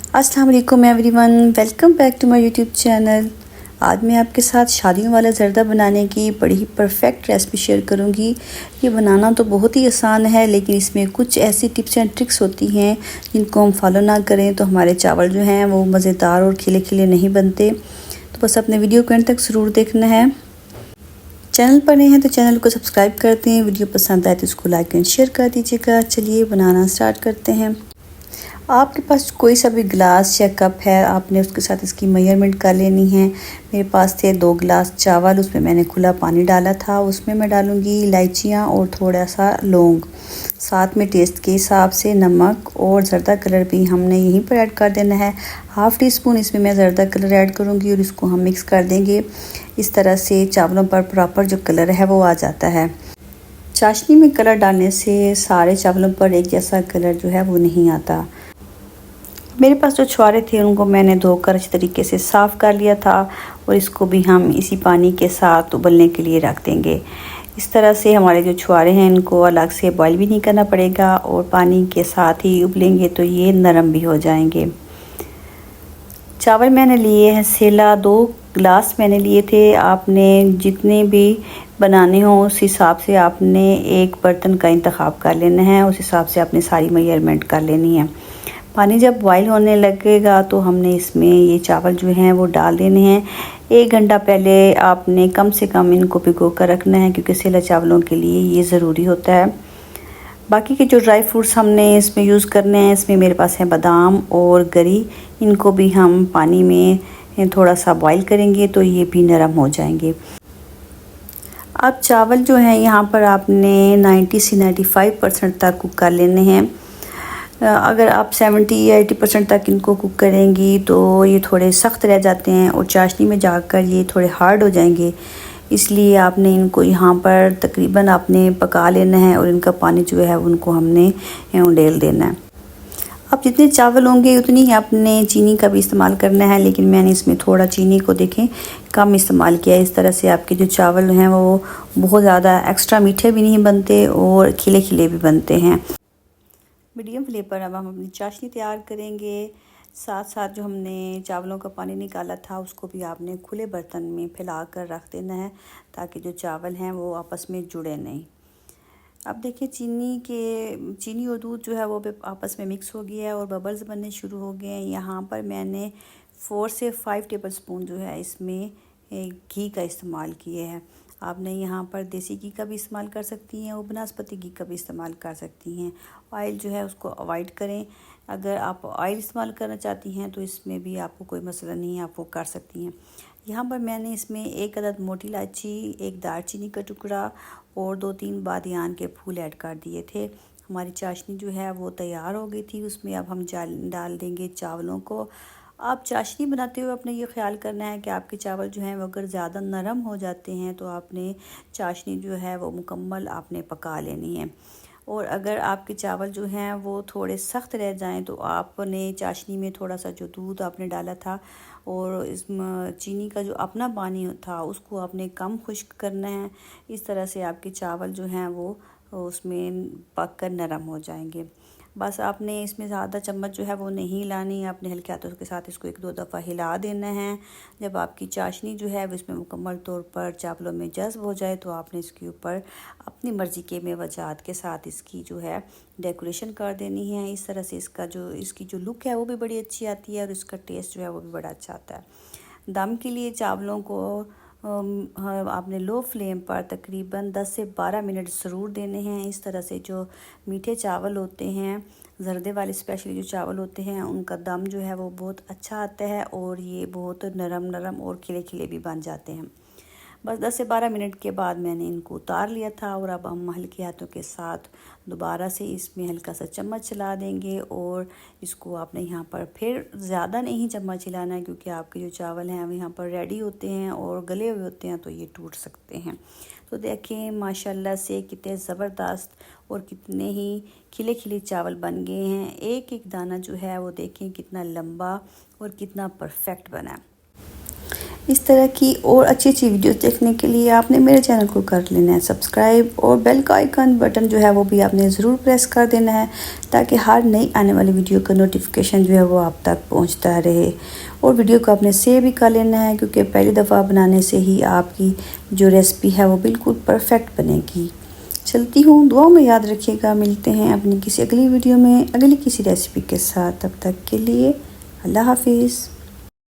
अस्सलाम वालेकुम everyone, welcome back to my YouTube channel. आज मैं आपके साथ शादियों वाला ज़र्दा बनाने की बड़ी ही परफेक्ट रेसिपी शेयर करूंगी। ये बनाना तो बहुत ही आसान है, लेकिन इसमें कुछ ऐसी टिप्स एंड ट्रिक्स होती हैं जिनको हम फॉलो ना करें तो हमारे चावल जो हैं वो मज़ेदार और खिले खिले नहीं बनते। तो बस अपने वीडियो को एंड तक ज़रूर देखना है। चैनल पर नए हैं तो चैनल को सब्सक्राइब कर दें। वीडियो पसंद आए तो इसको लाइक एंड शेयर कर दीजिएगा। चलिए बनाना स्टार्ट करते हैं। आपके पास कोई सा भी गिलास या कप है, आपने उसके साथ इसकी मेजरमेंट कर लेनी है। मेरे पास थे 2 गिलास चावल, उसमें मैंने खुला पानी डाला था। उसमें मैं डालूँगी इलायचियाँ और थोड़ा सा लौंग, साथ में टेस्ट के हिसाब से नमक और ज़र्दा कलर भी हमने यहीं पर ऐड कर देना है। हाफ़ टी स्पून इसमें मैं ज़र्दा कलर ऐड करूँगी और इसको हम मिक्स कर देंगे। इस तरह से चावलों पर प्रॉपर जो कलर है वो आ जाता है। चाशनी में कलर डालने से सारे चावलों पर एक जैसा कलर जो है वो नहीं आता। मेरे पास जो छुआरे थे उनको मैंने धोकर अच्छी तरीके से साफ़ कर लिया था और इसको भी हम इसी पानी के साथ उबलने के लिए रख देंगे। इस तरह से हमारे जो छुआरे हैं इनको अलग से बॉईल भी नहीं करना पड़ेगा और पानी के साथ ही उबलेंगे तो ये नरम भी हो जाएंगे। चावल मैंने लिए हैं सेला, 2 गिलास मैंने लिए थे। आपने जितने भी बनाने हो उस हिसाब से आपने एक बर्तन का इंतखाब कर लेना है, उस हिसाब से आपने सारी मेजरमेंट कर लेनी है। पानी जब बॉईल होने लगेगा तो हमने इसमें ये चावल जो हैं वो डाल देने हैं। 1 घंटा पहले आपने कम से कम इनको भिगो कर रखना है, क्योंकि सेला चावलों के लिए ये ज़रूरी होता है। बाकी के जो ड्राई फ्रूट्स हमने इसमें यूज़ करने हैं, इसमें मेरे पास है बादाम और गरी। इनको भी हम पानी में थोड़ा सा बॉईल करेंगे तो ये भी नरम हो जाएंगे। अब चावल जो हैं यहाँ पर आपने 90 से 95% तक कुक कर लेने हैं। अगर आप 70 या 80% तक इनको कुक करेंगी तो ये थोड़े सख्त रह जाते हैं और चाशनी में जाकर ये थोड़े हार्ड हो जाएंगे। इसलिए आपने इनको यहाँ पर तकरीबन आपने पका लेना है और इनका पानी जो है उनको हमने उंडेल देना है। अब जितने चावल होंगे उतनी ही आपने चीनी का भी इस्तेमाल करना है, लेकिन मैंने इसमें थोड़ा चीनी को देखें कम इस्तेमाल किया। इस तरह से आपके जो चावल हैं वो बहुत ज़्यादा एक्स्ट्रा मीठे भी नहीं बनते और खिले खिले भी बनते हैं। मीडियम फ्लेम पर अब हम अपनी चाशनी तैयार करेंगे। साथ साथ जो हमने चावलों का पानी निकाला था उसको भी आपने खुले बर्तन में फैला कर रख देना है, ताकि जो चावल हैं वो आपस में जुड़े नहीं। अब देखिए चीनी और दूध जो है वो आपस में मिक्स हो गया है और बबल्स बनने शुरू हो गए हैं। यहाँ पर मैंने 4 से 5 टेबल स्पून जो है इसमें घी का इस्तेमाल किए हैं। आपने यहाँ पर देसी घी का भी इस्तेमाल कर सकती हैं और बनस्पति घी का भी इस्तेमाल कर सकती हैं। ऑयल जो है उसको अवॉइड करें। अगर आप ऑयल इस्तेमाल करना चाहती हैं तो इसमें भी आपको कोई मसला नहीं है, आप वो कर सकती हैं। यहाँ पर मैंने इसमें 1 अदद मोटी इलायची, 1 दालचीनी का टुकड़ा और 2-3 बादियान के फूल ऐड कर दिए थे। हमारी चाशनी जो है वो तैयार हो गई थी। उसमें अब हम डाल देंगे चावलों को। आप चाशनी बनाते हुए अपने ये ख्याल करना है कि आपके चावल जो हैं वो अगर ज़्यादा नरम हो जाते हैं तो आपने चाशनी जो है वो मुकम्मल आपने पका लेनी है। और अगर आपके चावल जो हैं वो थोड़े सख्त रह जाएं तो आपने चाशनी में थोड़ा सा जो दूध आपने डाला था और इस चीनी का जो अपना पानी था उसको आपने कम खुश्क करना है। इस तरह से आपके चावल जो हैं वो उसमें पक कर नरम हो जाएंगे। बस आपने इसमें ज़्यादा चम्मच जो है वो नहीं हिलानी, आपने हल्के हाथों के साथ इसको 1-2 दफ़ा हिला देना है। जब आपकी चाशनी जो है वो इसमें मुकम्मल तौर पर चावलों में जज़्ब हो जाए तो आपने इसके ऊपर अपनी मर्ज़ी के मेवाजात के साथ इसकी जो है डेकोरेशन कर देनी है। इस तरह से इसकी जो लुक है वो भी बड़ी अच्छी आती है और इसका टेस्ट जो है वो भी बड़ा अच्छा आता है। दम के लिए चावलों को आपने लो फ्लेम पर तकरीबन 10 से 12 मिनट ज़रूर देने हैं। इस तरह से जो मीठे चावल होते हैं, ज़र्दे वाले स्पेशली जो चावल होते हैं, उनका दम जो है वो बहुत अच्छा आता है और ये बहुत नरम नरम और खिले खिले भी बन जाते हैं। बस 10 से 12 मिनट के बाद मैंने इनको उतार लिया था और अब हम हल्के हाथों के साथ दोबारा से इसमें हल्का सा चम्मच चला देंगे और इसको आपने यहाँ पर फिर ज़्यादा नहीं चम्मच चलाना है, क्योंकि आपके जो चावल हैं वो यहाँ पर रेडी होते हैं और गले हुए होते हैं तो ये टूट सकते हैं। तो देखें माशाल्लाह से कितने ज़बरदस्त और कितने ही खिले खिले चावल बन गए हैं। एक एक दाना जो है वो देखें कितना लंबा और कितना परफेक्ट बना है। इस तरह की और अच्छी अच्छी वीडियोस देखने के लिए आपने मेरे चैनल को कर लेना है सब्सक्राइब, और बेल का आइकन बटन जो है वो भी आपने ज़रूर प्रेस कर देना है, ताकि हर नई आने वाली वीडियो का नोटिफिकेशन जो है वो आप तक पहुंचता रहे। और वीडियो को आपने सेव भी कर लेना है, क्योंकि पहली दफ़ा बनाने से ही आपकी जो रेसिपी है वो बिल्कुल परफेक्ट बनेगी। चलती हूँ, दुआओं में याद रखिएगा। मिलते हैं अपनी किसी अगली वीडियो में अगली किसी रेसिपी के साथ। तब तक के लिए अल्लाह हाफिज़।